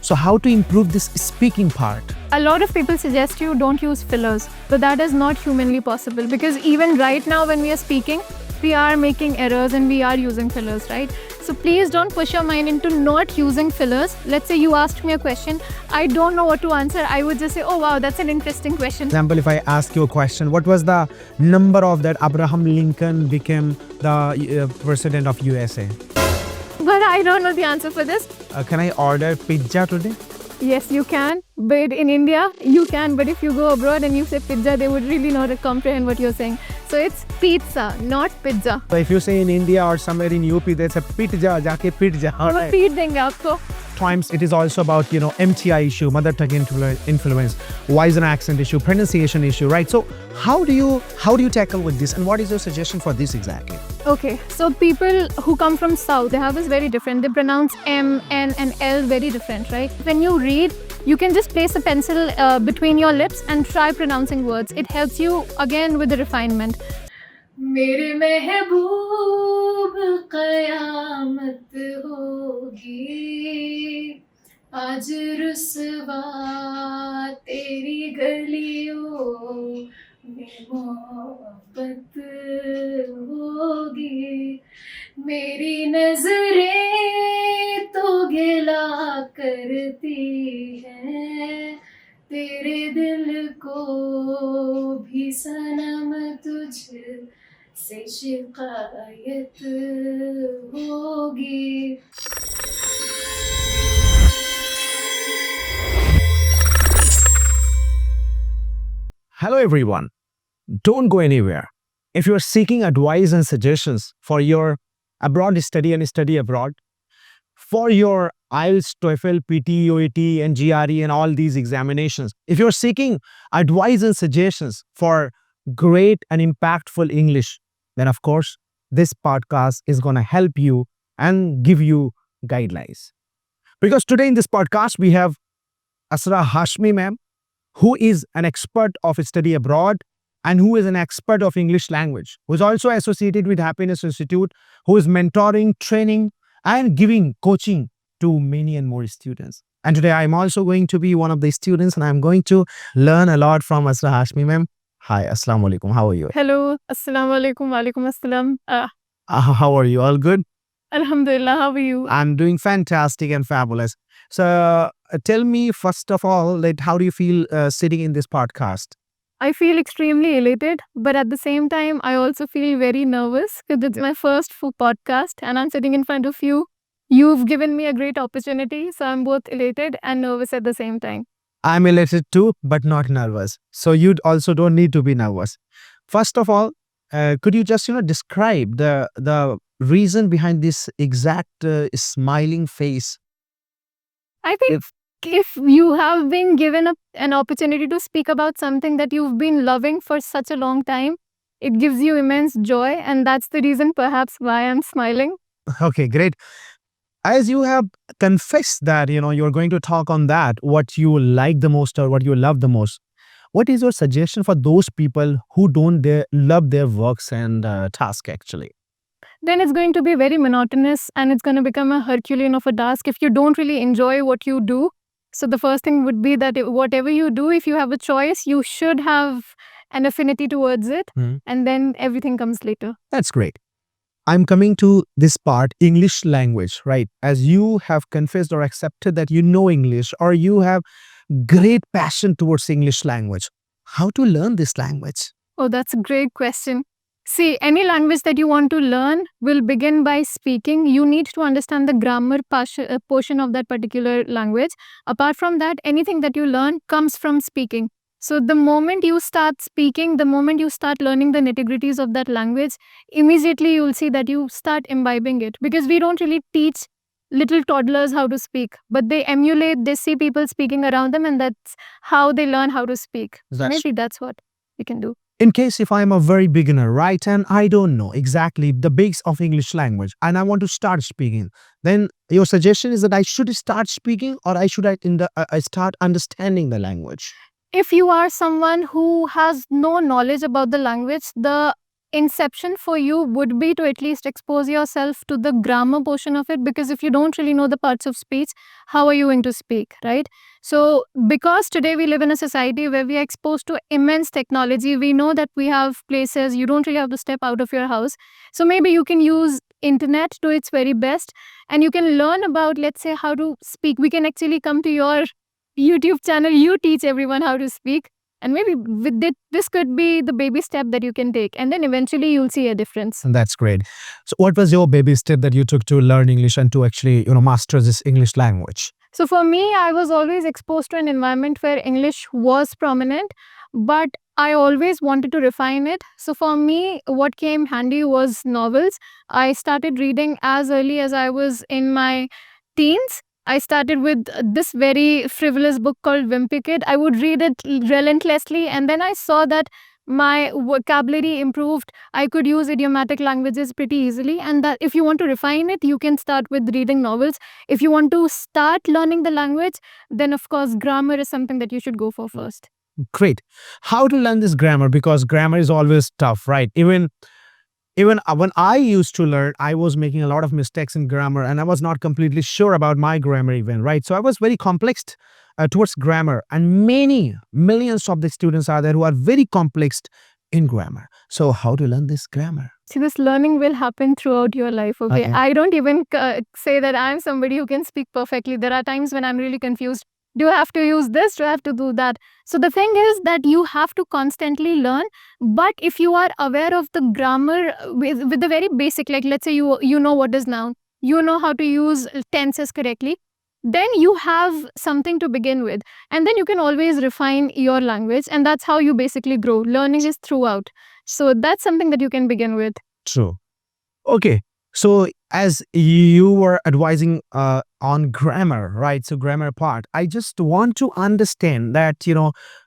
So how to improve this speaking part? A lot of people suggest you don't use fillers, but that is not humanly possible because even right now when we are speaking, we are making errors and we are using fillers, right? So please don't push your mind into not using fillers. Let's say you asked me a question, I don't know what to answer. I would just say, oh wow, that's an interesting question. Example, if I ask you a question, what was the number of that Abraham Lincoln became the president of USA? But I don't know the answer for this. Can I order pizza today? Yes, you can. But in India, you can. But if you go abroad and you say pizza, they would really not comprehend what you're saying. So it's pizza, not pizza. So if you say in India or somewhere in UP, there's a pizza, jaake pizza. वो feed देंगे आपको. Times it is also about, MTI issue, mother tongue influence, voice and accent issue, pronunciation issue, right? So how do you tackle with this, and what is your suggestion for this exactly? Okay, so people who come from South, they have this very different. They pronounce M, N, and L very different, right? When you read, you can just place a pencil between your lips and try pronouncing words. It helps you again with the refinement. मेरे महबूब क़यामत होगी आज रुसवा तेरी गलियों में मोहब्बत होगी मेरी नजरें तो गिला करती हैं तेरे दिल को भी सनम तुझ से शिकायत होगी. Hello everyone. Don't go anywhere. If you are seeking advice and suggestions for your abroad study and study abroad, for your Ielts, TOEFL, PT, OET, and GRE and all these examinations, if you're seeking advice and suggestions for great and impactful English, then of course, this podcast is going to help you and give you guidelines. Because today in this podcast, we have Asra Hashmi ma'am, who is an expert of study abroad and who is an expert of English language, who is also associated with Happiness Institute, who is mentoring, training, and giving coaching to many and more students. And today I'm also going to be one of the students and I'm going to learn a lot from Asra Hashmi ma'am. Hi, Assalamu alaikum. How are you? Hello, Assalamu alaikum, wa alaikum assalam. How are you? All good? Alhamdulillah, how are you? I'm doing fantastic and fabulous. So tell me, first of all, how do you feel sitting in this podcast? I feel extremely elated, but at the same time, I also feel very nervous because it's my first full podcast and I'm sitting in front of you. You've given me a great opportunity, so I'm both elated and nervous at the same time. I'm elated too, but not nervous. So you also don't need to be nervous. First of all, could you just describe the reason behind this exact smiling face? I think if you have been given an opportunity to speak about something that you've been loving for such a long time, it gives you immense joy, and that's the reason perhaps why I'm smiling. Okay, great. As you have confessed that, you're going to talk on that, what you like the most or what you love the most, what is your suggestion for those people who don't love their works and task actually? Then it's going to be very monotonous and it's going to become a Herculean of a task if you don't really enjoy what you do. So the first thing would be that whatever you do, if you have a choice, you should have an affinity towards it, and then everything comes later. That's great. I'm coming to this part, English language, right? As you have confessed or accepted that you know English or you have great passion towards English language, how to learn this language? Oh, that's a great question. See, any language that you want to learn will begin by speaking. You need to understand the grammar portion of that particular language. Apart from that, anything that you learn comes from speaking. So the moment you start speaking, the moment you start learning the nitty-gritties of that language, immediately you'll see that you start imbibing it. Because we don't really teach little toddlers how to speak, but they emulate, they see people speaking around them, and that's how they learn how to speak. Maybe that's what we can do. In case if I'm a very beginner, right, and I don't know exactly the basics of English language and I want to start speaking, then your suggestion is that I should start speaking or I should I start understanding the language? If you are someone who has no knowledge about the language, the inception for you would be to at least expose yourself to the grammar portion of it, because if you don't really know the parts of speech, how are you going to speak, right? So because today we live in a society where we are exposed to immense technology, we know that we have places you don't really have to step out of your house. So maybe you can use internet to its very best, and you can learn about, let's say, how to speak. We can actually come to your YouTube channel, you teach everyone how to speak, and maybe with it, this could be the baby step that you can take, and then eventually you'll see a difference. And that's great. So what was your baby step that you took to learn English and to actually, master this English language? So for me, I was always exposed to an environment where English was prominent, but I always wanted to refine it. So for me, what came handy was novels. I started reading as early as I was in my teens. I started with this very frivolous book called Wimpy Kid. I would read it relentlessly, and then I saw that my vocabulary improved. I could use idiomatic languages pretty easily, and that if you want to refine it, you can start with reading novels. If you want to start learning the language, then of course grammar is something that you should go for first. Great. How to learn this grammar? Because grammar is always tough, right? Even when I used to learn, I was making a lot of mistakes in grammar, and I was not completely sure about my grammar even, right? So I was very complex towards grammar, and many millions of the students are there who are very complex in grammar. So how to learn this grammar? See, this learning will happen throughout your life, okay? Okay. I don't even say that I'm somebody who can speak perfectly. There are times when I'm really confused. Do I have to use this? Do I have to do that? So the thing is that you have to constantly learn. But if you are aware of the grammar with the very basic, like let's say you know what is noun, you know how to use tenses correctly, then you have something to begin with. And then you can always refine your language. And that's how you basically grow. Learning is throughout. So that's something that you can begin with. True. Okay. So as you were advising on grammar, right? So grammar part, I just want to understand that,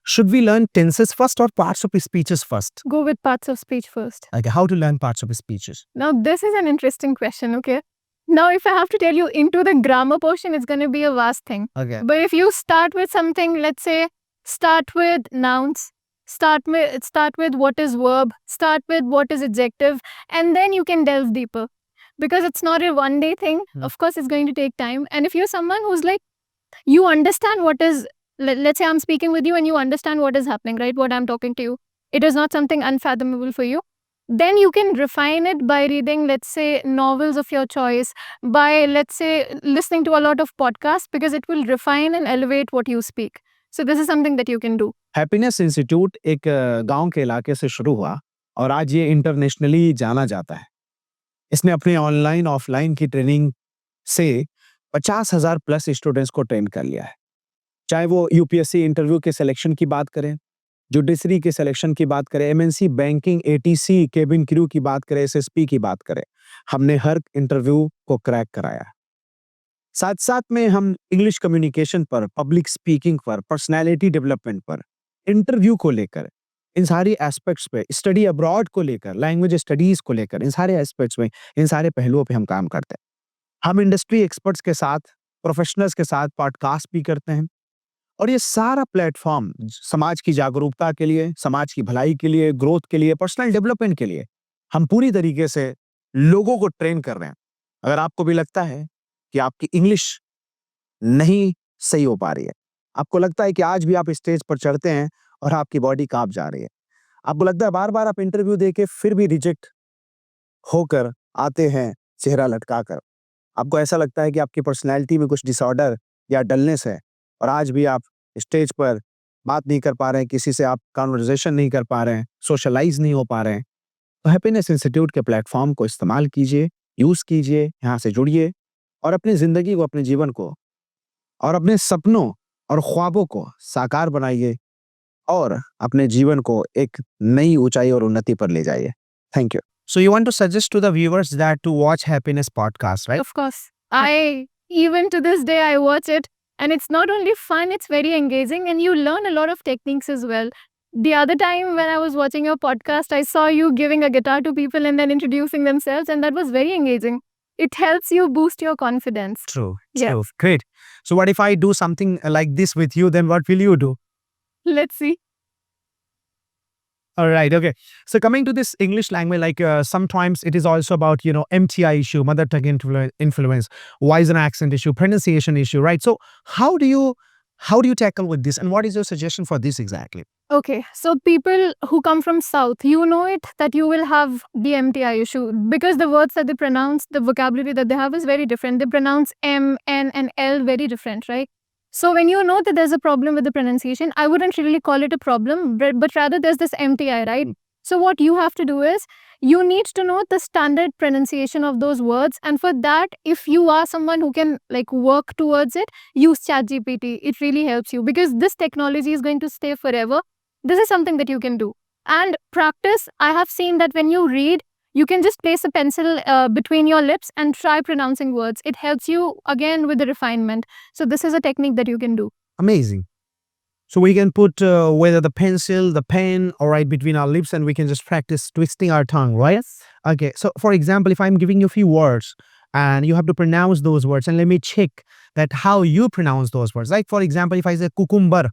should we learn tenses first or parts of speeches first? Go with parts of speech first. Like how to learn parts of speeches? Now, this is an interesting question, okay? Now, if I have to tell you into the grammar portion, it's going to be a vast thing. Okay. But if you start with something, let's say, start with nouns, start with what is verb, start with what is adjective, and then you can delve deeper. Because it's not a one day thing. Of course, it's going to take time. And if you're someone who's like, you understand what is, let's say I'm speaking with you and you understand what is happening, right? What I'm talking to you. It is not something unfathomable for you. Then you can refine it by reading, let's say, novels of your choice, by, let's say, listening to a lot of podcasts, because it will refine and elevate what you speak. So this is something that you can do. Happiness institute एक गांव के इलाके से शुरू हुआ और आज ये इंटरनेशनली जाना जाता है। इसने अपने ऑनलाइन ऑफलाइन की ट्रेनिंग से 50,000 प्लस स्टूडेंट्स को ट्रेन कर लिया है। चाहे वो यूपीएससी इंटरव्यू के सिलेक्शन की बात करें, जुडिशरी के सिलेक्शन की बात करें, MNC banking, ATC, cabin crew की बात करें, एसएसपी की बात करें, हमने हर इंटरव्यू को क्रैक कराया। साथ साथ में हम इंग्लिश कम्युनिकेशन पर, पब्लिक स्पीकिंग पर, पर्सनैलिटी डेवलपमेंट पर, इंटरव्यू को लेकर, इन सारी एस्पेक्ट्स पे, स्टडी अब्रॉड को लेकर, लैंग्वेज स्टडीज को लेकर, इन सारे एस्पेक्ट्स में, इन सारे पहलुओं पे हम काम करते हैं। हम इंडस्ट्री एक्सपर्ट्स के साथ, प्रोफेशनल्स के साथ पॉडकास्ट भी करते हैं, और ये सारा प्लेटफॉर्म समाज की जागरूकता के लिए, समाज की भलाई के लिए, ग्रोथ के लिए, पर्सनल डेवलपमेंट के लिए हम पूरी तरीके से लोगों को ट्रेन कर रहे हैं। अगर आपको भी लगता है कि आपकी इंग्लिश नहीं सही हो पा रही है, आपको लगता है कि आज भी आप स्टेज पर चढ़ते हैं और आपकी बॉडी कांप जा रही है, आपको लगता है बार बार आप इंटरव्यू देके फिर भी रिजेक्ट होकर आते हैं चेहरा लटकाकर, आपको ऐसा लगता है कि आपकी पर्सनैलिटी में कुछ डिसऑर्डर या डलनेस है और आज भी आप स्टेज पर बात नहीं कर पा रहे हैं, किसी से आप कॉन्वर्सेशन नहीं कर पा रहे हैं, सोशलाइज नहीं हो पा रहे हैं, तो हैप्पीनेस इंस्टीट्यूट के प्लेटफॉर्म को इस्तेमाल कीजिए, यूज कीजिए, यहाँ से जुड़िए और अपनी जिंदगी को, अपने जीवन को और अपने सपनों और ख्वाबों को साकार बनाइए और अपने जीवन को एक नई ऊंचाई और उन्नति पर ले जाइए। Thank you. So you want to suggest to the viewers that to watch Happiness podcast, right? Of course. Even to this day, I watch it. And it's not only fun, it's very engaging. And you learn a lot of techniques as well. The other time when I was watching your podcast, I saw you giving a guitar to people and then introducing themselves. And that was very engaging. It helps you boost your confidence. True. Yes. True. Great. So what if I do something like this with you, then what will you do? Let's see. All right. Okay. So coming to this English language, like sometimes it is also about, MTI issue, mother tongue influence, wise and accent issue, pronunciation issue, right? So how do you tackle with this, and what is your suggestion for this exactly? Okay, so people who come from south, you know it that you will have the MTI issue because the words that they pronounce, the vocabulary that they have is very different. They pronounce M, N, and L very different, right? So when you know that there's a problem with the pronunciation, I wouldn't really call it a problem, but rather there's this MTI, right? So what you have to do is you need to know the standard pronunciation of those words, and for that, if you are someone who can like work towards it, use ChatGPT. It really helps you because this technology is going to stay forever. This is something that you can do. And practice, I have seen that when you read, you can just place a pencil between your lips and try pronouncing words. It helps you again with the refinement. So this is a technique that you can do. Amazing. So we can put whether the pencil, the pen, all right, between our lips, and we can just practice twisting our tongue, right? Yes. Okay. So for example, if I'm giving you a few words and you have to pronounce those words, and let me check that how you pronounce those words. Like for example, if I say cucumber,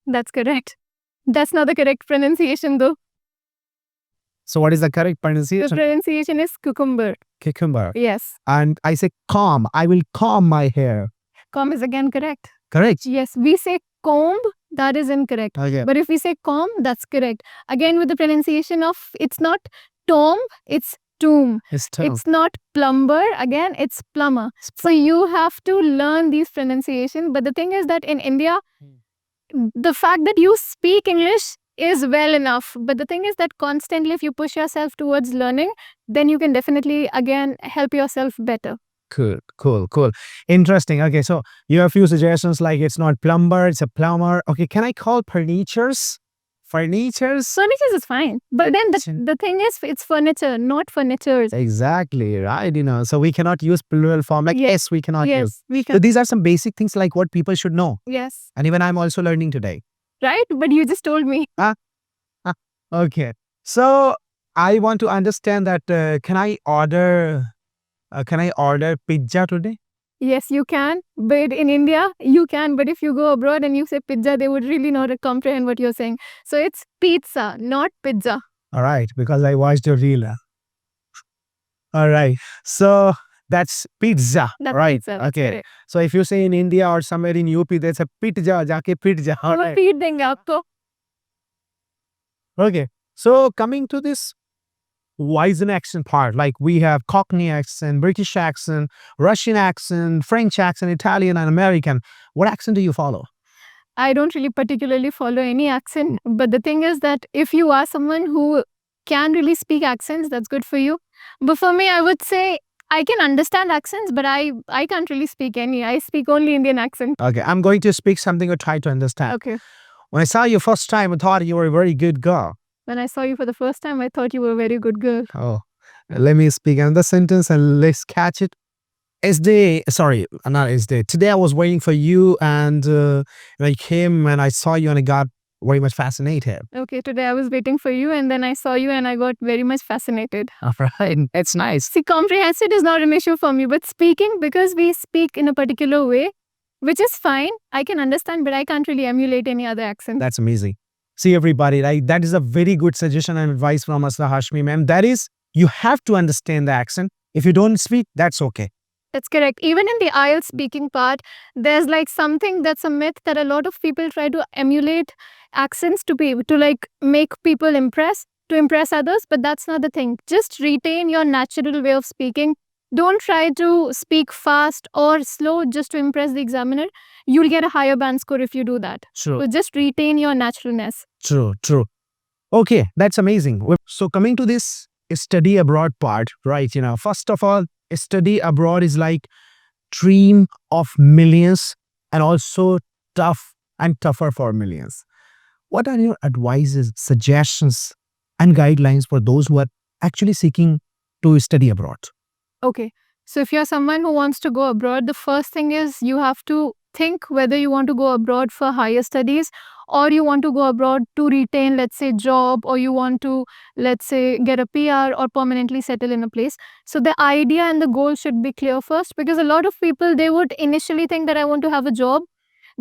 That's correct. That's not the correct pronunciation though. so what is the correct The pronunciation? pronunciation is cucumber. Cucumber. Yes. And I say comb, I will comb my hair. Comb is again correct. Correct? Yes. We say comb, that is incorrect. Okay. But if we say comb, that's correct. Again with the pronunciation of, it's not tomb, it's tomb. It's tongue. It's not plumber, again it's plumber. So you have to learn these pronunciation. But the thing is that in India, the fact that you speak English is well enough. But the thing is that constantly if you push yourself towards learning, then you can definitely again help yourself better. Cool. Interesting. Okay, so you have a few suggestions like it's not plumber, it's a plumber. Okay, can I call furnitures? Furnitures? Furnitures is fine. But then the thing is it's furniture, not furnitures. Exactly, right? So we cannot use plural form like Yes. yes, we cannot use. Yes, we So can. these are some basic things like what people should know. Yes. And even I'm also learning today. Right? But you just told me. Okay. So I want to understand that can I order pizza today? Yes, you can. But in India, you can. But if you go abroad and you say pizza, they would really not comprehend what you're saying. So it's pizza, not pizza. All right, because I watched your reel. All right. So that's pizza. That's right. pizza. That's Okay. correct. So if you say in India or somewhere in UP, there's a pizza, jaake pizza. All वो right. feed देंगे आपको. Okay. So coming to this Weizen accent part, like we have Cockney accent, British accent, Russian accent, French accent, Italian, and American. What accent do you follow? I don't really particularly follow any accent. But the thing is that if you are someone who can really speak accents, that's good for you. But for me, I would say I can understand accents, but I can't really speak any. I speak only Indian accent. Okay, I'm going to speak something or try to understand. Okay. When I saw you first time, I thought you were a very good girl. When I saw you for the first time, I thought you were a very good girl. Oh, let me speak another sentence and let's catch it. Not SD. Today I was waiting for you and I came and I saw you and I got very much fascinated. Okay, today I was waiting for you and then I saw you and I got very much fascinated. All right, it's nice. See, comprehension is not an issue for me, but speaking, because we speak in a particular way, which is fine, I can understand, but I can't really emulate any other accent. That's amazing. See everybody, right? That is a very good suggestion and advice from Asra Hashmi ma'am. That is, you have to understand the accent. If you don't speak, that's okay. That's correct. Even in the Ielts speaking part, there's like something that's a myth that a lot of people try to emulate accents to like make people to impress others, but that's not the thing. Just retain your natural way of speaking. Don't try to speak fast or slow just to impress the examiner. You'll get a higher band score if you do that. True. So just retain your naturalness. True. Okay, that's amazing. So coming to this study abroad part, right? First of all, study abroad is like dream of millions and also tough and tougher for millions. What are your advices, suggestions, and guidelines for those who are actually seeking to study abroad? Okay. So if you're someone who wants to go abroad, the first thing is you have to think whether you want to go abroad for higher studies or you want to go abroad to retain, let's say, job, or you want to, let's say, get a PR or permanently settle in a place. So the idea and the goal should be clear first, because a lot of people, they would initially think that I want to have a job.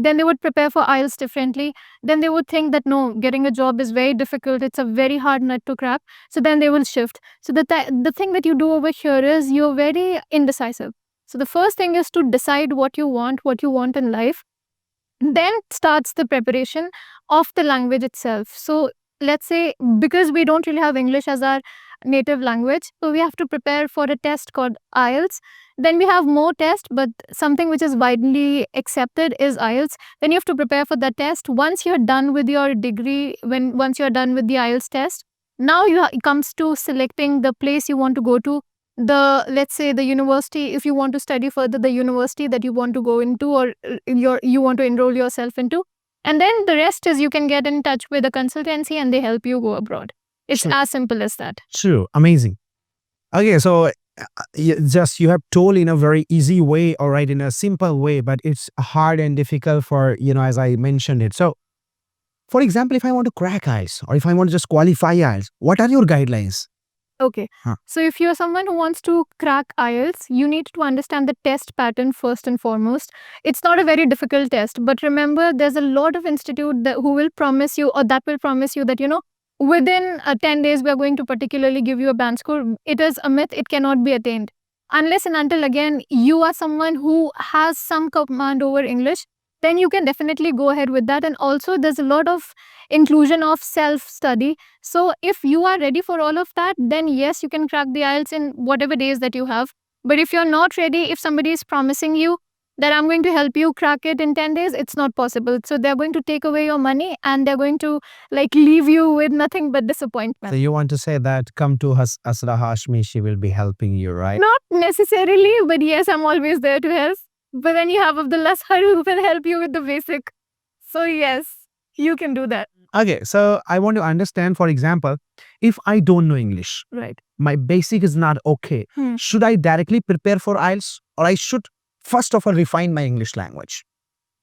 then they would prepare for IELTS differently. Then they would think that no, getting a job is very difficult. It's a very hard nut to crack. So then they will shift. So the thing that you do over here is you're very indecisive. So the first thing is to decide what you want in life. Then starts the preparation of the language itself. So let's say, because we don't really have English as our native language, so we have to prepare for a test called IELTS. Then we have more tests, but something which is widely accepted is IELTS. Then you have to prepare for that test. Once you're done with your degree, once you're done with the IELTS test, now it comes to selecting the place you want to go to, let's say the university, if you want to study further, the university that you want to go into, or you want to enroll yourself into. And then the rest is you can get in touch with a consultancy and they help you go abroad. It's True. as simple as that. True. Amazing. Okay, so you have told in a very easy way, all right, in a simple way, but it's hard and difficult for, as I mentioned it. So, for example, if I want to crack IELTS or if I want to just qualify IELTS, what are your guidelines? Okay. Huh. So if you're someone who wants to crack IELTS, you need to understand the test pattern first and foremost. It's not a very difficult test, but remember, there's a lot of institute who will promise you, or that will promise you that, within 10 days, we are going to particularly give you a band score. It is a myth. It cannot be attained. Unless and until, again, you are someone who has some command over English, then you can definitely go ahead with that. And also, there's a lot of inclusion of self-study. So if you are ready for all of that, then yes, you can crack the IELTS in whatever days that you have. But if you're not ready, if somebody is promising you that I'm going to help you crack it in 10 days, it's not possible. So they're going to take away your money and they're going to leave you with nothing but disappointment. So you want to say that come to Asra Hashmi, she will be helping you, right? Not necessarily, but yes, I'm always there to help. But then you have Abdullah who will help you with the basic. So yes, you can do that. Okay, so I want to understand, for example, if I don't know English, Right. my basic is not okay, should I directly prepare for IELTS or I should first of all refine my English language?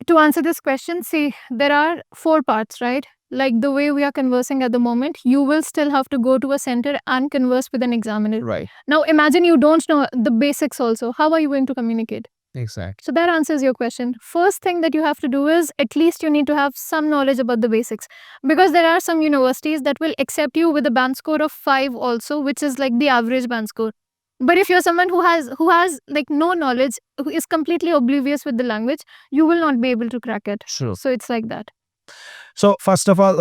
To answer this question, see, there are 4 parts, right? Like the way we are conversing at the moment, you will still have to go to a center and converse with an examiner. Right. Now imagine you don't know the basics also. How are you going to communicate? Exactly. So that answers your question. First thing that you have to do is at least you need to have some knowledge about the basics, because there are some universities that will accept you with a band score of 5 also, which is like the average band score. But if you're someone who has no knowledge, who is completely oblivious with the language, you will not be able to crack it. Sure. So it's like that. So first of all,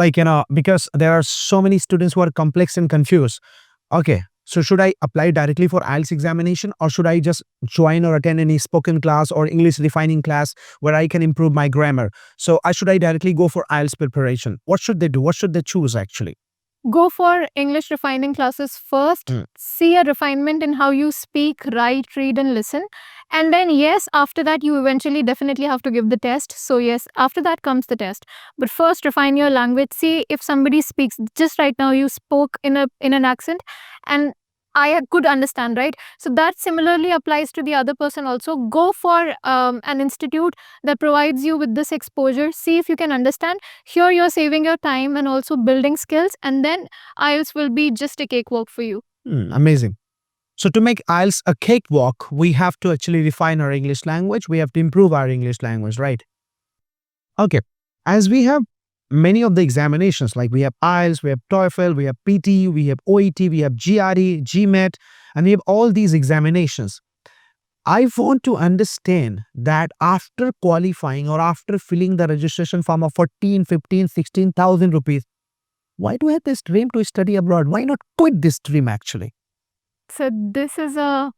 because there are so many students who are complex and confused. Okay, so should I apply directly for IELTS examination or should I just join or attend any spoken class or English refining class where I can improve my grammar? So should I directly go for IELTS preparation? What should they do? What should they choose actually? Go for English refining classes first. See a refinement in how you speak, write, read, and listen. And then, yes, after that, you eventually definitely have to give the test. So, yes, after that comes the test. But first, refine your language. See if somebody speaks. Just right now, you spoke in an accent, and I could understand, right? So that similarly applies to the other person also. Go for an institute that provides you with this exposure. See if you can understand. Here you're saving your time and also building skills, and then IELTS will be just a cakewalk for you. Amazing. So to make IELTS a cakewalk, we have to actually refine our English language. We have to improve our English language, right? Okay. As we have many of the examinations, like we have IELTS, we have TOEFL, we have PT, we have OET, we have GRE, GMAT, and we have all these examinations. I want to understand that after qualifying or after filling the registration form of 14, 15, 16,000 rupees, why do I have this dream to study abroad? Why not quit this dream actually? So this is a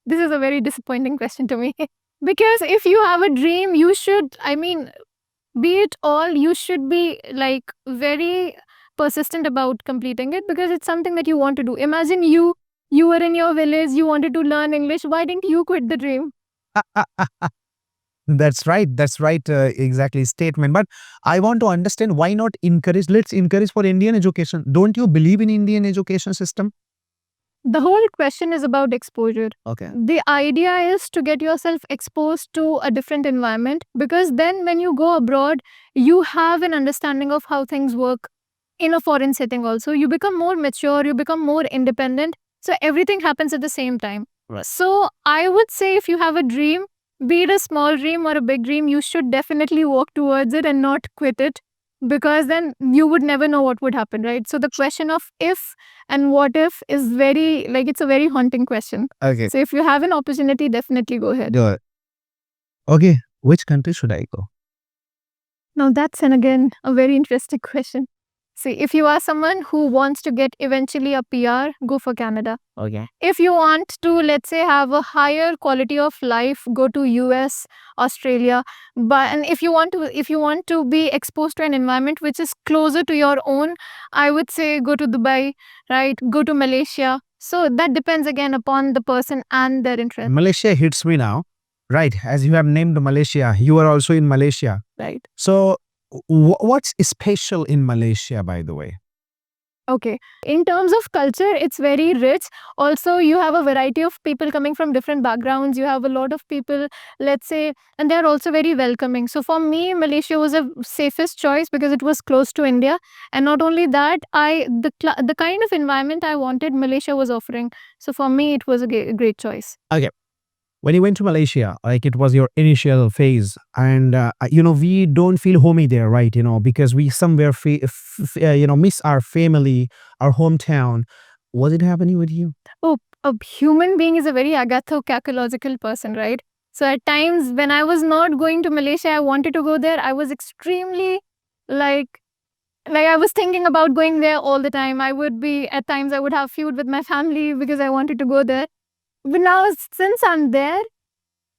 very disappointing question to me. Because if you have a dream, you should, be it all, you should be very persistent about completing it, because it's something that you want to do. Imagine you were in your village, you wanted to learn English. Why didn't you quit the dream? That's right. Exactly statement. But I want to understand why not encourage. Let's encourage for Indian education. Don't you believe in Indian education system? The whole question is about exposure. Okay. The idea is to get yourself exposed to a different environment, because then when you go abroad, you have an understanding of how things work in a foreign setting also. You become more mature, you become more independent. So everything happens at the same time. Right. So I would say if you have a dream, be it a small dream or a big dream, you should definitely walk towards it and not quit it, because then you would never know what would happen, right? So the question of if and what if is very, like, it's a very haunting question. Okay. So if you have an opportunity, definitely go ahead. Do it. Okay. Which country should I go? Now that's again a very interesting question. See, if you are someone who wants to get eventually a PR, go for Canada. Okay. If you want to, let's say, have a higher quality of life, go to US, Australia. And if you want to be exposed to an environment which is closer to your own, I would say go to Dubai, right? Go to Malaysia. So that depends again upon the person and their interest. Malaysia hits me now. Right. As you have named Malaysia, you are also in Malaysia. Right. So what's special in Malaysia, by the way? Okay. In terms of culture, it's very rich. Also, you have a variety of people coming from different backgrounds. You have a lot of people, let's say, and they're also very welcoming. So for me, Malaysia was a safest choice because it was close to India. And not only that, the kind of environment I wanted, Malaysia was offering. So for me, it was a great choice. Okay. When you went to Malaysia, like it was your initial phase, and we don't feel homey there, right? Because we somewhere miss our family, our hometown. Was it happening with you? Oh, a human being is a very agatho-cacological person, right? So at times when I was not going to Malaysia, I wanted to go there. I was extremely like I was thinking about going there all the time. At times I would have feud with my family because I wanted to go there. But now since I'm there,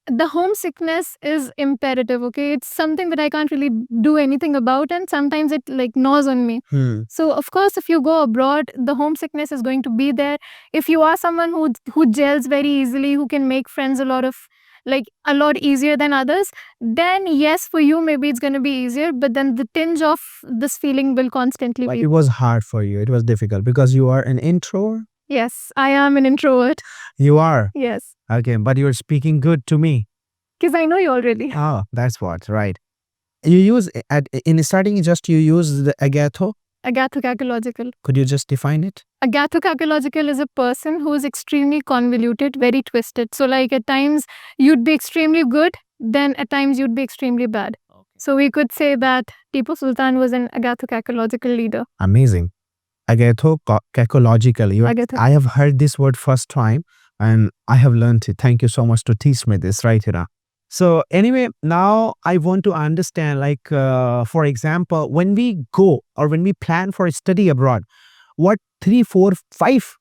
the homesickness is imperative, okay? It's something that I can't really do anything about, and sometimes it like gnaws on me. So of course, if you go abroad, the homesickness is going to be there. If you are someone who gels very easily, who can make friends a lot easier than others, then yes, for you maybe it's going to be easier, but then the tinge of this feeling will constantly Like be. it was hard for you. It was difficult because you are an introvert. Yes, I am an introvert. You are. Yes, Okay, but you're speaking good to me. because I know you already. Oh, that's what, right. You use, in starting, you use the agatho. Agatho-cacological. Could you just define it? Agatho-cacological is a person who is extremely convoluted, very twisted. So like at times you'd be extremely good, then at times you'd be extremely bad. So we could say that Tipu Sultan was an agatho-cacological leader. Amazing. Agatho-cacological. Agatho. I have heard this word first time and I have learned it. Thank you so much to teach me this, right, Hira? So anyway, now I want to understand, for example, when we go or when we plan for a study abroad, what 3, 4, 5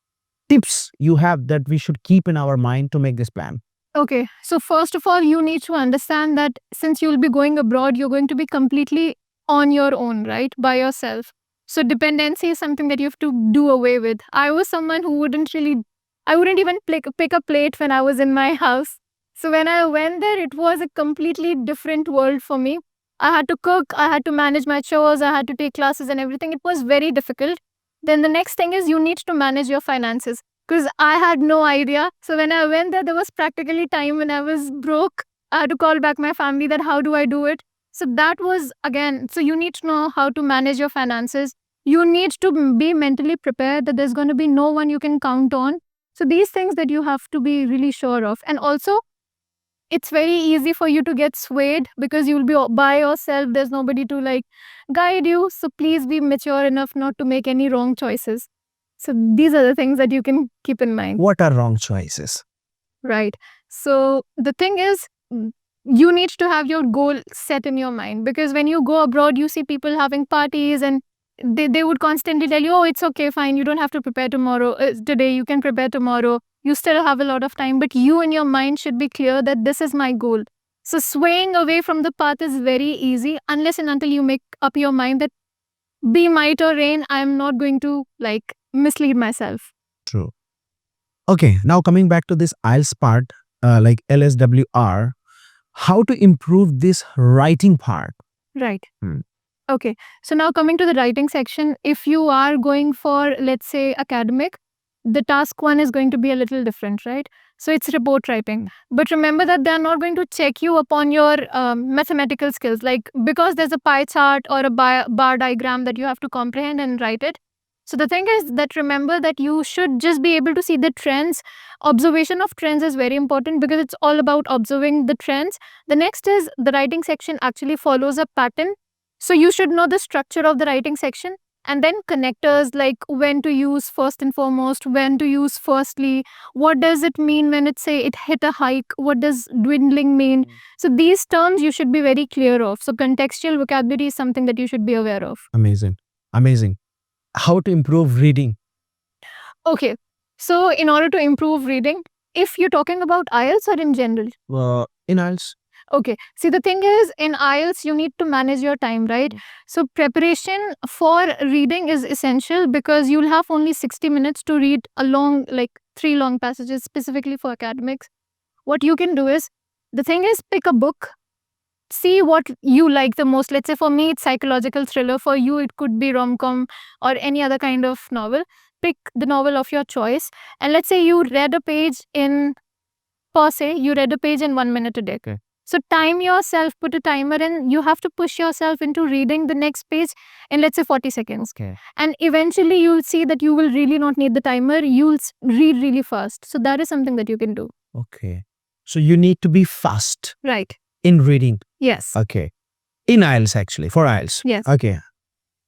tips you have that we should keep in our mind to make this plan? Okay, so first of all, you need to understand that since you'll be going abroad, you're going to be completely on your own, right? By yourself. So dependency is something that you have to do away with. I was someone who I wouldn't even pick a plate when I was in my house. So when I went there, it was a completely different world for me. I had to cook, I had to manage my chores, I had to take classes and everything. It was very difficult. Then the next thing is you need to manage your finances, because I had no idea. So when I went there was practically time when I was broke. I had to call back my family that how do I do it? So that was again, so you need to know how to manage your finances. You need to be mentally prepared that there's going to be no one you can count on. So these things that you have to be really sure of. And also, it's very easy for you to get swayed because you'll be by yourself. There's nobody to guide you. So please be mature enough not to make any wrong choices. So these are the things that you can keep in mind. What are wrong choices? Right. So the thing is, you need to have your goal set in your mind, because when you go abroad, you see people having parties and they would constantly tell you, oh, it's okay, fine, you don't have to prepare today, you can prepare tomorrow. You still have a lot of time, but you in your mind should be clear that this is my goal. So swaying away from the path is very easy unless and until you make up your mind that be might or rain, I'm not going to mislead myself. True. Okay, now coming back to this IELTS part, LSWR, how to improve this writing part? Right. Okay, so now coming to the writing section, if you are going for, let's say, academic, the task 1 is going to be a little different, right? So it's report writing. But remember that they're not going to check you upon your mathematical skills. Because there's a pie chart or a bar diagram that you have to comprehend and write it, So the thing is that remember that you should just be able to see the trends. Observation of trends is very important because it's all about observing the trends. The next is the writing section actually follows a pattern. So you should know the structure of the writing section, and then connectors like when to use first and foremost, when to use firstly, what does it mean when it say it hit a hike, what does dwindling mean. So these terms you should be very clear of. So contextual vocabulary is something that you should be aware of. Amazing. Amazing. How to improve reading? Okay. So, in order to improve reading, if you're talking about IELTS or in general? In IELTS. Okay. See, the thing is, in IELTS, you need to manage your time, right? So, preparation for reading is essential because you'll have only 60 minutes to read a long, like 3 long passages specifically for academics. What you can do is, the thing is, pick a book, see what you like the most. Let's say for me, it's psychological thriller. For you, it could be rom-com or any other kind of novel. Pick the novel of your choice. And let's say you read a page in, per se, you read a page in 1 minute a day. Okay. So time yourself, put a timer and you have to push yourself into reading the next page in, let's say, 40 seconds. Okay. And eventually you'll see that you will really not need the timer. You'll read really fast. So that is something that you can do. Okay. So you need to be fast Right. in reading. Yes. Okay. In IELTS actually, for IELTS. Yes. Okay.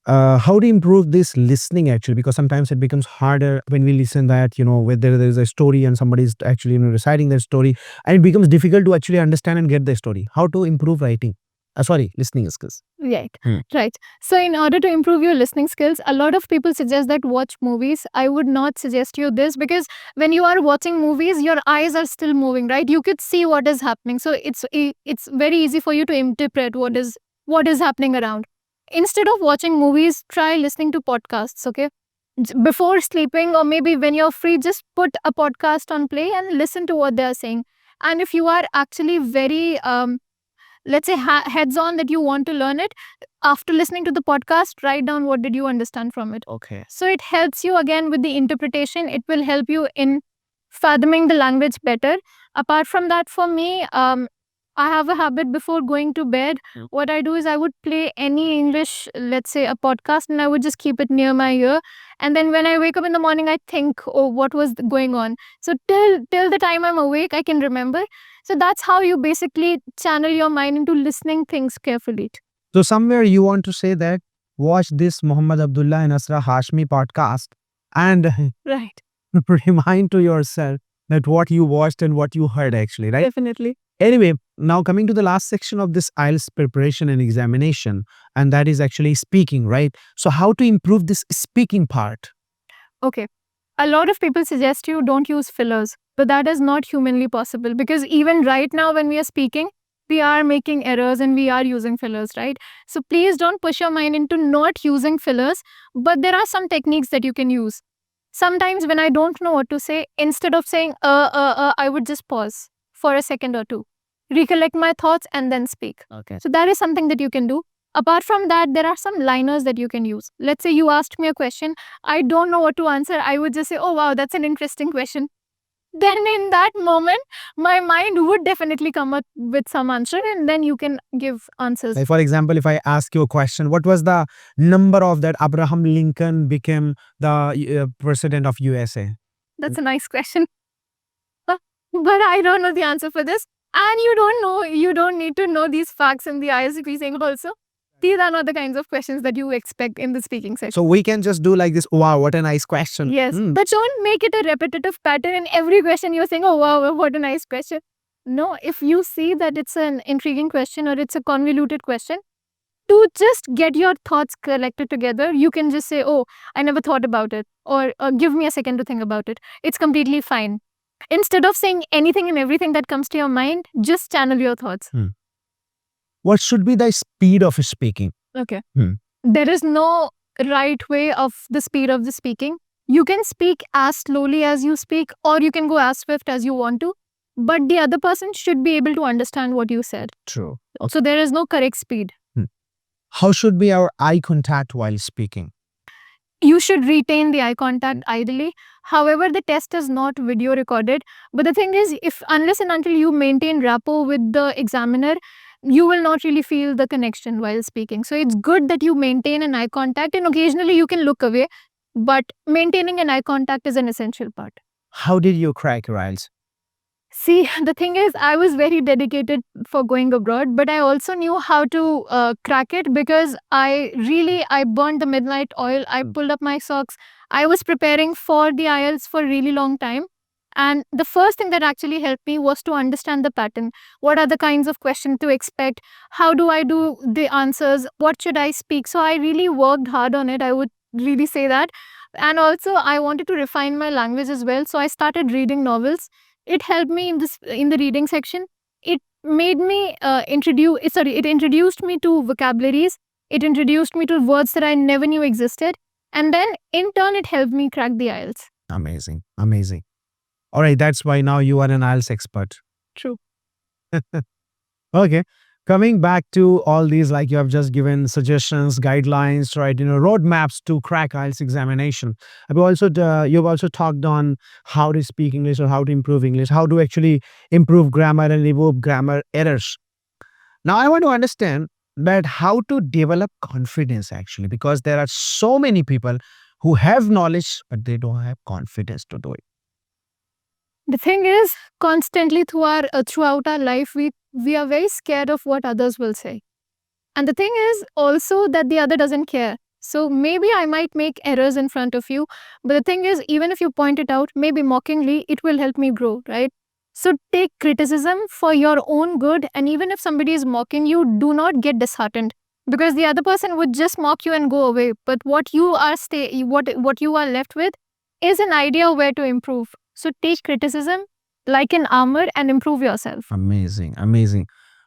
How to improve this listening actually, because sometimes it becomes harder when we listen that, whether there's a story and somebody is actually reciting their story, and it becomes difficult to actually understand and get the story. How to improve listening skills? Right. Hmm. Right. So in order to improve your listening skills, a lot of people suggest that watch movies. I would not suggest you this because when you are watching movies, your eyes are still moving, right? You could see what is happening. So it's very easy for you to interpret what is happening around. Instead of watching movies, try listening to podcasts, okay? Before sleeping or maybe when you're free, just put a podcast on play and listen to what they're saying. And if you are actually very let's say heads on that you want to learn it, after listening to the podcast, write down what did you understand from it. Okay. So it helps you again with the interpretation. It will help you in fathoming the language better. Apart from that, for me, I have a habit before going to bed. What I do is I would play any English, let's say a podcast, and I would just keep it near my ear. And then when I wake up in the morning, I think, oh, what was going on? So till the time I'm awake, I can remember. So that's how you basically channel your mind into listening things carefully. So somewhere you want to say that watch this Muhammad Abdullah and Asra Hashmi podcast and Right. remind to yourself that what you watched and what you heard actually, right? Definitely. Anyway, now coming to the last section of this IELTS preparation and examination, and that is actually speaking, right? So how to improve this speaking part? Okay. A lot of people suggest you don't use fillers, but that is not humanly possible because even right now when we are speaking, we are making errors and we are using fillers, right? So please don't push your mind into not using fillers, but there are some techniques that you can use. Sometimes when I don't know what to say, instead of saying I would just pause for a second or two, recollect my thoughts and then speak. Okay. So that is something that you can do. Apart from that, there are some liners that you can use. Let's say you asked me a question, I don't know what to answer. I would just say, oh wow, that's an interesting question. Then in that moment, my mind would definitely come up with some answer and then you can give answers. Like for example, if I ask you a question, what was the number of that Abraham Lincoln became the president of USA? That's a nice question. But I don't know the answer for this. And you don't need to know these facts in the ISCP thing also. These are not the kinds of questions that you expect in the speaking section. So we can just do like this, wow, what a nice question. Yes, but don't make it a repetitive pattern. In every question you're saying, oh wow, what a nice question. No, if you see that it's an intriguing question or it's a convoluted question, to just get your thoughts collected together, you can just say, oh, I never thought about it, or give me a second to think about it. It's completely fine. Instead of saying anything and everything that comes to your mind, just channel your thoughts. What should be the speed of speaking? Okay. There is no right way of the speed of the speaking. You can speak as slowly as you speak, or you can go as swift as you want to, but the other person should be able to understand what you said. True. So there is no correct speed. How should be our eye contact while speaking? You should retain the eye contact ideally. However, the test is not video recorded. But the thing is, if unless and until you maintain rapport with the examiner, you will not really feel the connection while speaking. So it's good that you maintain an eye contact and occasionally you can look away. but maintaining an eye contact is an essential part. How did you crack your IELTS? See, the thing is, I was very dedicated for going abroad, but I also knew how to crack it because I burned the midnight oil. I pulled up my socks. I was preparing for the IELTS for a really long time. And the first thing that actually helped me was to understand the pattern. What are the kinds of questions to expect? How do I do the answers? What should I speak? So I really worked hard on it. I would really say that. And also, I wanted to refine my language as well. So I started reading novels. It helped me in the reading section. It made me it introduced me to vocabularies. It introduced me to words that I never knew existed. And then in turn, it helped me crack the IELTS. Amazing. Amazing. All right. That's why now you are an IELTS expert. True. Okay. Coming back to all these, like you have just given suggestions, guidelines, right? Roadmaps to crack IELTS examination. You've also talked on how to speak English or how to improve English, how to actually improve grammar and remove grammar errors. Now, I want to understand that how to develop confidence actually, because there are so many people who have knowledge, but they don't have confidence to do it. The thing is, constantly throughout our life, we are very scared of what others will say. And the thing is also that the other doesn't care. So maybe I might make errors in front of you, but the thing is, even if you point it out, maybe mockingly, it will help me grow, right? So take criticism for your own good, and even if somebody is mocking you, do not get disheartened because the other person would just mock you and go away. But what you are what you are left with is an idea where to improve. So take criticism like an armor and improve yourself. Amazing, amazing.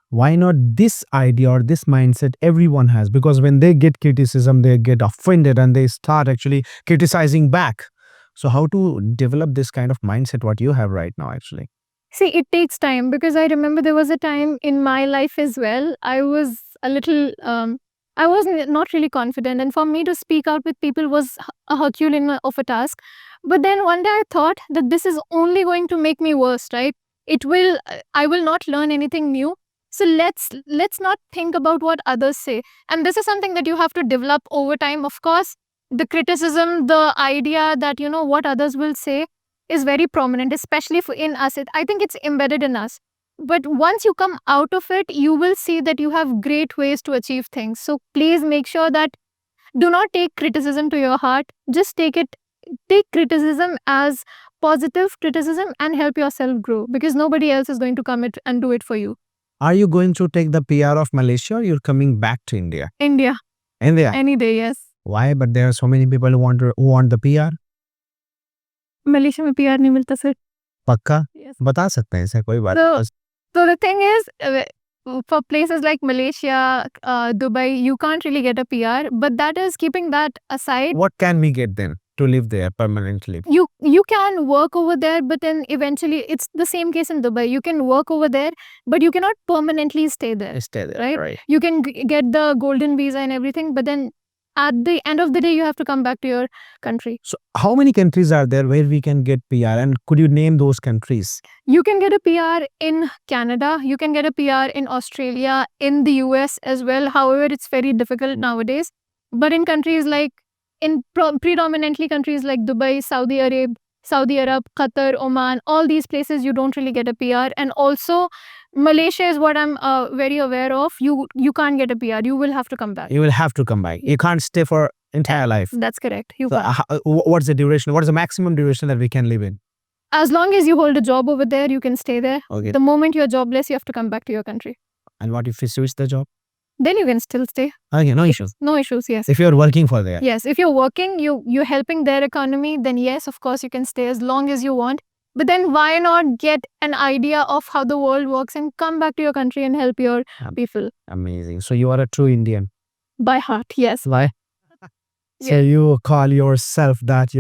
Why not this idea or this mindset everyone has? Because when they get criticism, they get offended and they start actually criticizing back. So, how to develop this kind of mindset, what you have right now, actually? See, it takes time because I remember there was a time in my life as well. I was a little, I was not really confident, and for me to speak out with people was a Herculean of a task. But then one day I thought that this is only going to make me worse, right? I will not learn anything new. So let's not think about what others say, and this is something that you have to develop over time. Of course, the criticism, the idea that what others will say is very prominent, especially in us. I think it's embedded in us. But once you come out of it, you will see that you have great ways to achieve things. So please make sure that do not take criticism to your heart. Just take criticism as positive criticism and help yourself grow because nobody else is going to come and do it for you. Are you going to take the PR of Malaysia or you're coming back to India? India, India. any day, yes. Why? But there are so many people who want the PR. Malaysia में PR नहीं मिलता sir. पक्का Yes. बता सकते हैं ऐसा कोई बात So, नहीं. So the thing is, for places like Malaysia, Dubai, you can't really get a PR. But that is keeping that aside. What can we get then to live there permanently? You can work over there, but then eventually it's the same case in Dubai. You can work over there, but you cannot permanently stay there. Stay there, Right? right? You can get the golden visa and everything, but then at the end of the day, you have to come back to your country. So, how many countries are there where we can get PR, and could you name those countries? You can get a PR in Canada. You can get a PR in Australia, in the US as well. However, it's very difficult nowadays. But in countries like, predominantly countries like Dubai, Saudi Arab, Qatar, Oman, all these places, you don't really get a PR. And also, Malaysia is what I'm very aware of. You can't get a PR. You will have to come back. You will have to come back. You can't stay for entire life. That's correct. You So, can't. what's the duration? What is the maximum duration that we can live in? As long as you hold a job over there, you can stay there. Okay. The moment you're jobless, you have to come back to your country. And what if we switch the job? Then you can still stay. Okay, no issues. No issues, yes. If you're working for there. Yes, if you're working, you're helping their economy, then yes, of course, you can stay as long as you want. But then why not get an idea of how the world works and come back to your country and help your people? Amazing. So you are a true Indian. By heart, yes. Why? So Yes. you call yourself that,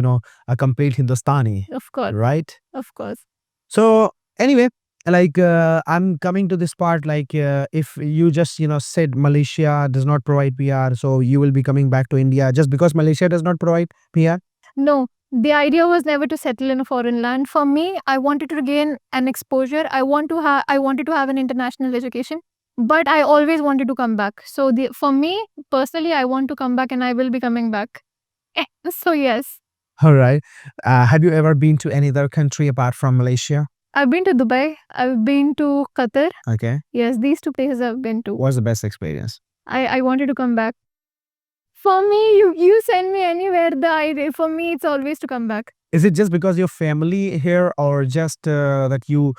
a complete Hindustani, Of course, right? of course. So anyway, I'm coming to this part, if you just, said Malaysia does not provide PR, so you will be coming back to India just because Malaysia does not provide PR? No, the idea was never to settle in a foreign land. For me, I wanted to gain an exposure. I wanted to have an international education, but I always wanted to come back. So for me personally, I want to come back and I will be coming back. So yes, All right. Have you ever been to any other country apart from Malaysia? I've been to Dubai. I've been to Qatar. Okay. Yes, these two places I've been to. What's the best experience? I wanted to come back. For me, you send me anywhere. For me, it's always to come back. Is it just because your family here, or just that you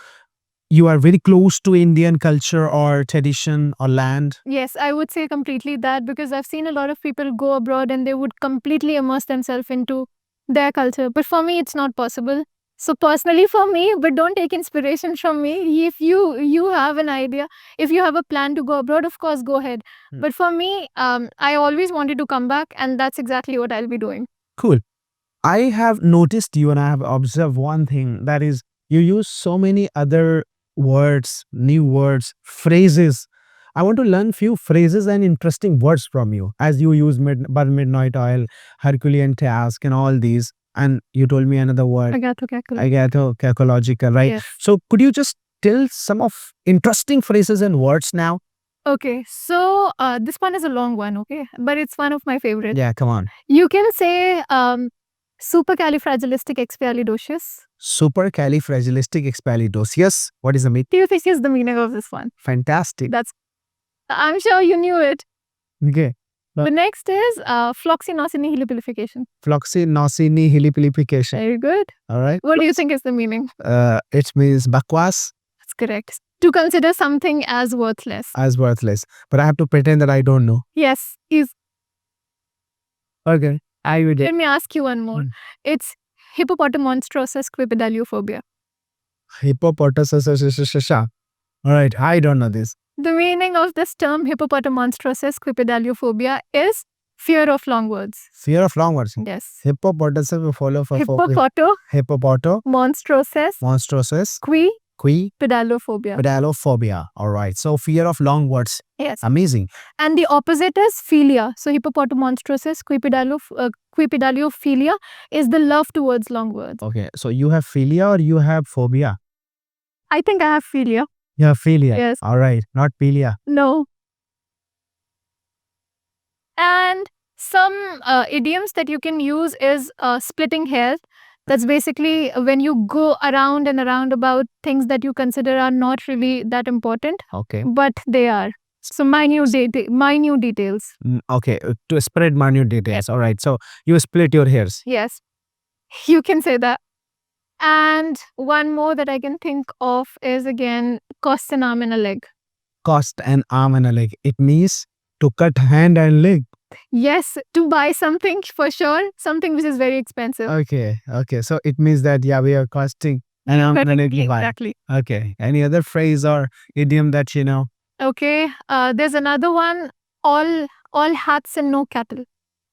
are very close to Indian culture or tradition or land? Yes, I would say completely that, because I've seen a lot of people go abroad and they would completely immerse themselves into their culture. But for me, it's not possible. So personally for me, but don't take inspiration from me. If you have an idea, if you have a plan to go abroad, of course, go ahead. Hmm. But for me, I always wanted to come back, and that's exactly what I'll be doing. Cool. I have noticed you and I have observed one thing, that is you use so many other words, new words, phrases. I want to learn few phrases and interesting words from you, as you use midnight oil, Herculean task, and all these. And you told me another word, agatho-calcological, right? Yes. So could you just tell some of interesting phrases and words now? Okay, so this one is a long one, okay? But it's one of my favorites. Yeah, come on. You can say supercalifragilisticexpialidocious. Supercalifragilisticexpialidocious. What is the meaning? Do you think is the meaning of this one? Fantastic. I'm sure you knew it. Okay. The next is floxinosinihilipilification. Floxinosinihilipilification. Very good. All right. What do you think is the meaning? It means bakwas. That's correct. To consider something as worthless. As worthless. But I have to pretend that I don't know. Yes. Okay. I would. Let me ask you one more. It's hippopotamonstrosus quipedaliophobia. Hippopotamus. All right. I don't know this. The meaning of this term hippopotamonstrosus quipedaliophobia is fear of long words. Fear of long words. Yes. Hippopotamus will follow for Hippopotamonstrosus monstrosus pedalophobia. pedalophobia. All right. So fear of long words. Yes. Amazing. And the opposite is philia. So hippopotamonstrosus quipedaliophilia is the love towards long words. Okay. So you have philia or you have phobia? I think I have philia. You have philia. Yes. All right. Not philia. No. And some idioms that you can use is splitting hairs. That's basically when you go around and around about things that you consider are not really that important, Okay. but they are. So minute details. Okay. To spread minute details. All right. So you split your hairs. Yes, you can say that. And one more that I can think of is again cost an arm and a leg. Cost an arm and a leg. It means to cut hand and leg. Yes, to buy something for sure, something which is very expensive. Okay. Okay. So it means that, yeah, we are costing an arm and a leg. Exactly. Okay. Any other phrase or idiom that you know? Okay. There's another one. All hats and no cattle.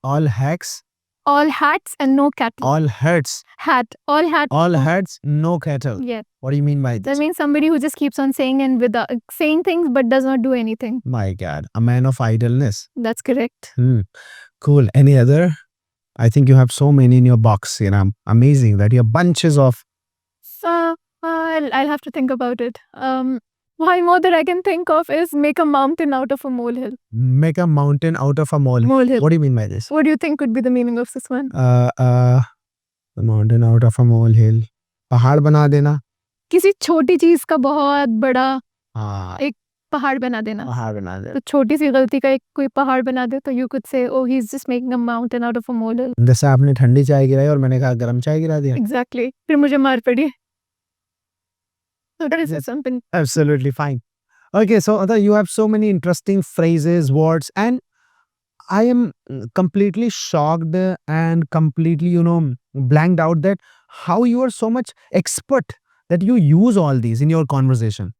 All hacks. All hats and no cattle. All hurts. Hat. All hats. All hats. No cattle. Yes. What do you mean by That this? means somebody who just keeps on saying and without saying things but does not do anything. My God. A man of idleness. That's correct. Cool. Any other? I think you have so many in your box. You know, amazing that you have bunches of. I'll have to think about it. One more that I can think of is make a mountain out of a molehill. Make a mountain out of a molehill. Molehill. What do you mean by this? What do you think could be the meaning of this one? A mountain out of a molehill. पहाड़ बना देना. किसी छोटी चीज का बहुत बड़ा हाँ. एक पहाड़ बना देना. पहाड़ बना दे. तो छोटी सी गलती का एक कोई पहाड़ बना दे तो you could say oh he's just making a mountain out of a molehill. जैसे आपने ठंडी चाय गिराई और मैंने कहा गर्म चाय गिरा दिया. Exactly. फिर मुझे मार पड़ी. So that is Yes. something. Absolutely fine. Okay, so Ada, you have so many interesting phrases, words, and I am completely shocked and completely, blanked out that how you are so much expert that you use all these in your conversation.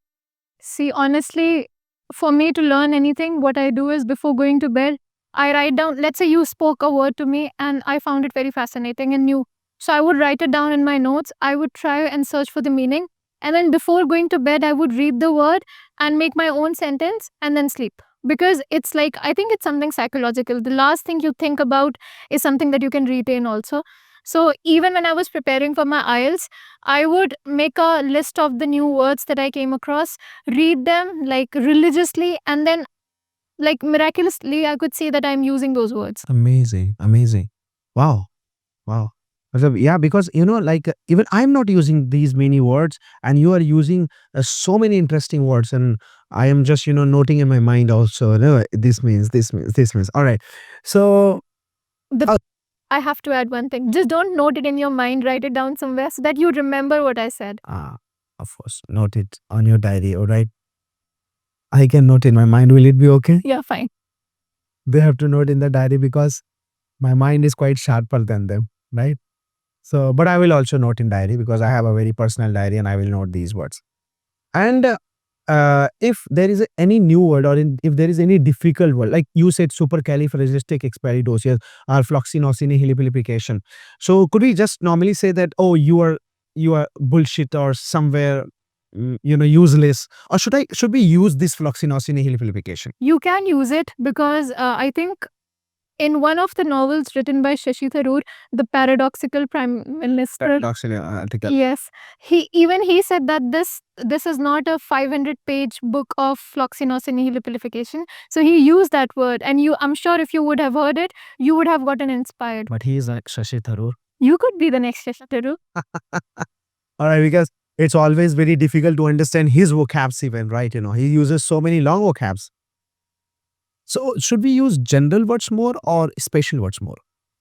See, honestly, for me to learn anything, what I do is before going to bed, I write down, let's say you spoke a word to me and I found it very fascinating and new. So I would write it down in my notes. I would try and search for the meaning. And then before going to bed, I would read the word and make my own sentence and then sleep. Because it's like, I think it's something psychological. The last thing you think about is something that you can retain also. So even when I was preparing for my Ielts, I would make a list of the new words that I came across, read them like religiously, and then like miraculously, I could see that I'm using those words. Amazing, amazing. Wow. Wow. Yeah, because like even I'm not using these many words, and you are using so many interesting words, and I am just noting in my mind also. No, this means this means this means. All right. So The uh, I have to add one thing. Just don't note it in your mind, write it down somewhere so that you remember what I said. of course, note it on your diary. All right. I can note in my mind. Will it be okay? Yeah, fine. They have to note in the diary because my mind is quite sharper than them, right? So, but I will also note in diary because I have a very personal diary and I will note these words. And if there is any new word, or if there is any difficult word, like you said, supercalifragisticexpialidocious or floxinosinihilipilification. So could we just normally say that, oh, you are bullshit or somewhere, useless, or should we use this floxinosinihilipilification? You can use it because I think in one of the novels written by Shashi Tharoor, The Paradoxical Prime Minister. Paradoxical article. Yes, he said that this is not a 500-page book of floxinosinihilipilification. So he used that word, and I'm sure if you would have heard it, you would have gotten inspired. But he is like Shashi Tharoor. You could be the next Shashi Tharoor. All right, because it's always very difficult to understand his vocabs even, right? He uses so many long vocabs. So should we use general words more or special words more?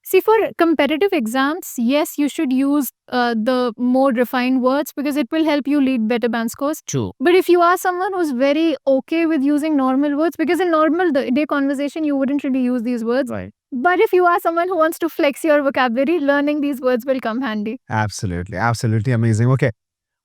See, for competitive exams, yes, you should use the more refined words because it will help you lead better band scores. True. But if you are someone who's very okay with using normal words, because in normal day conversation, you wouldn't really use these words. Right. But if you are someone who wants to flex your vocabulary, learning these words will come handy. Absolutely. Absolutely amazing. Okay.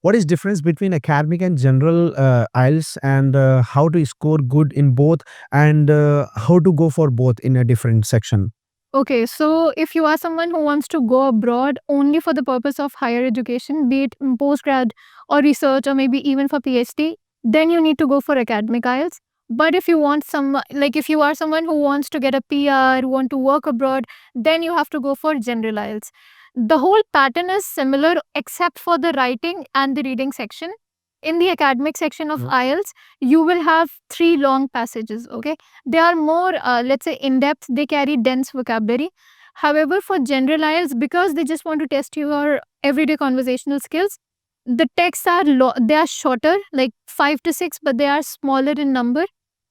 What is difference between academic and general IELTS, and how to score good in both, and how to go for both in a different section? Okay, so if you are someone who wants to go abroad only for the purpose of higher education, be it postgrad or research or maybe even for PhD, then you need to go for academic IELTS. But if you want if you are someone who wants to get a PR, who want to work abroad, then you have to go for general IELTS. The whole pattern is similar except for the writing and the reading section. In the academic section of IELTS, you will have 3 long passages, okay? They are more, let's say, in-depth. They carry dense vocabulary. However, for general IELTS, because they just want to test your everyday conversational skills, the texts are they are shorter, like 5 to 6, but they are smaller in number.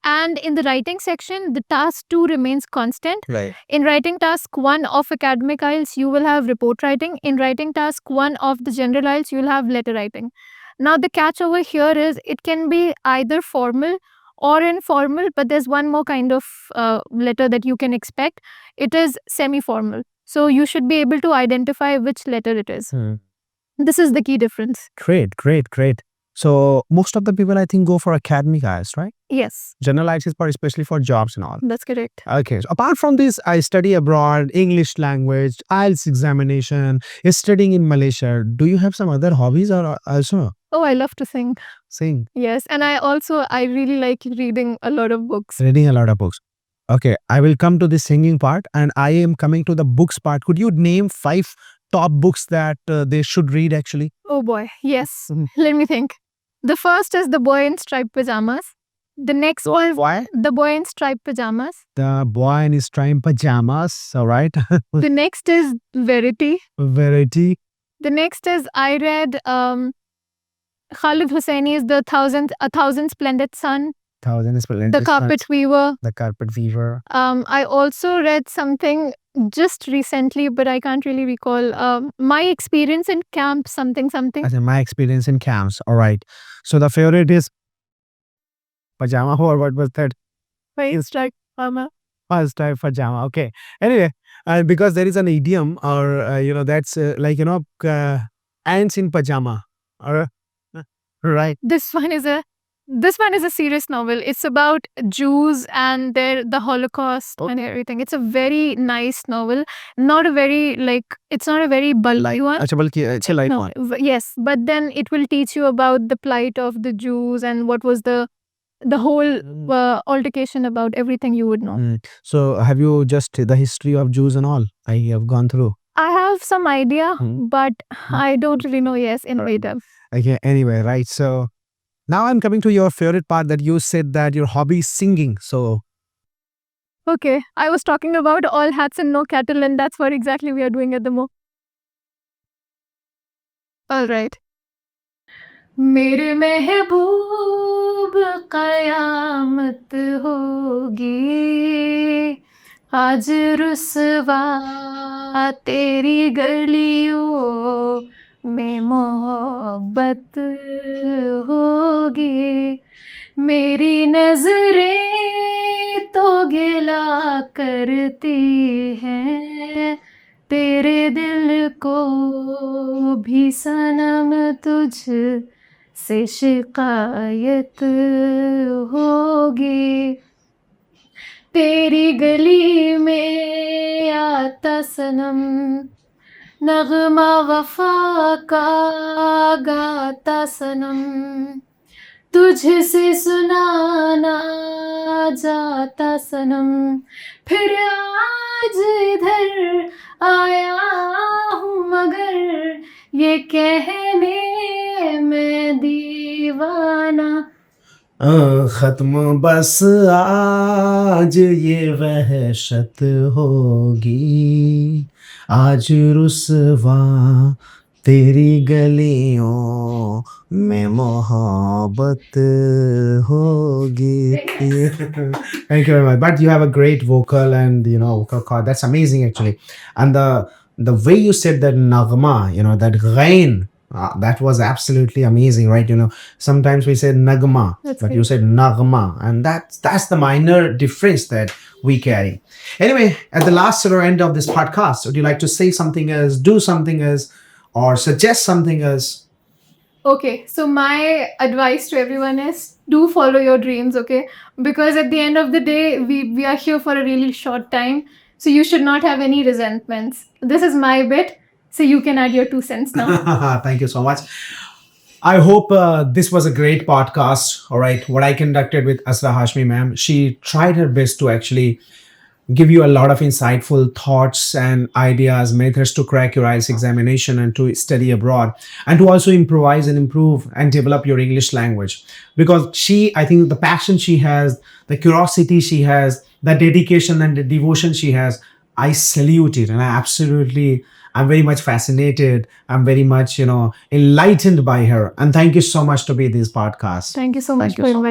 And in the writing section, the task 2 remains constant. Right. In writing task 1 of academic IELTS, you will have report writing. In writing task 1 of the general IELTS, you will have letter writing. Now, the catch over here is it can be either formal or informal, but there's one more kind of letter that you can expect. It is semi-formal. So you should be able to identify which letter it is. This is the key difference. Great, great, great. So most of the people, I think, go for academic IELTS, right? Yes, General IELTS is for especially for jobs and all. that's correct. Okay. So apart from this, I study abroad, English language, IELTS examination, studying in Malaysia. Do you have some other hobbies or also Oh, I love to sing. sing? Yes, and I really like reading a lot of books. Reading a lot of books. Okay, I will come to the singing part, and I am coming to the books part. Could you name 5 top books that they should read actually? Oh boy, yes. Mhm. Let me think. The first is The Boy in Striped Pajamas. The next one, Why? The Boy in Striped Pajamas. The Boy in His Striped Pajamas. All right. The next is Verity. Variety. The next is I read Khalid Hosseini's A Thousand Splendid Sun, Thousand Splendid The Carpet Weaver. The Carpet Weaver. I also read something just recently, but I can't really recall. My Experience in Camp something. As in my experience in camps. All right. So the favorite is pajama, or what was that? Very strike, Mama. First type pajama. Okay. Anyway, because there is an idiom, or that's like ants in pajama. Or right. This one is a serious novel. It's about Jews and the Holocaust and everything. It's a very nice novel. Not a very it's not a very bulky one. Acha, balki अच्छे light No, one. yes, but then it will teach you about the plight of the Jews and what was the whole altercation about everything you would know. So have you just the history of Jews and all? I have gone through. I have some idea, Hmm. but I don't really know, yes, in depth. Okay. Anyway, right. So now I'm coming to your favorite part, that you said that your hobby is singing. So Okay, I was talking about all hats and no cattle, and that's what exactly we are doing at the moment. All right. मेरे महबूब कयामत होगी आज रुसवा तेरी गलियों में मोहब्बत होगी मेरी नजरें तो गिला करती हैं तेरे दिल को भी सनम तुझ से शिकायत होगी तेरी गली में आता सनम नगमा वफा का गाता सनम तुझसे सुनाना जाता सनम फिर आज इधर आया हूँ मगर ये कहने मैं दीवाना खत्म बस आज ये वहशत होगी आज रुसवा तेरी गलियों में मोहब्बत होगी. Thank you very much. But you have a great vocal and vocal cord. That's amazing actually. And the way you said that nagma, that ghain, that was absolutely amazing, right? Sometimes we say nagma, That's but great. you said nagma, and that's the minor difference that we carry. Anyway, at the last or end of this podcast, would you like to say something else, do something else, or suggest something else? Okay, so my advice to everyone is do follow your dreams, okay? Because at the end of the day, we are here for a really short time. So you should not have any resentments. This is my bit. So you can add your 2 cents now. Thank you so much. I hope this was a great podcast. All right. What I conducted with Asra Hashmi ma'am, she tried her best to actually give you a lot of insightful thoughts and ideas, methods to crack your IELTS examination and to study abroad, and to also improvise and improve and develop your English language. Because I think the passion she has, the curiosity she has, the dedication and the devotion she has, I salute it. And I'm very much fascinated. I'm very much, enlightened by her. And thank you so much to be this podcast. Thank you so much you for so much. inviting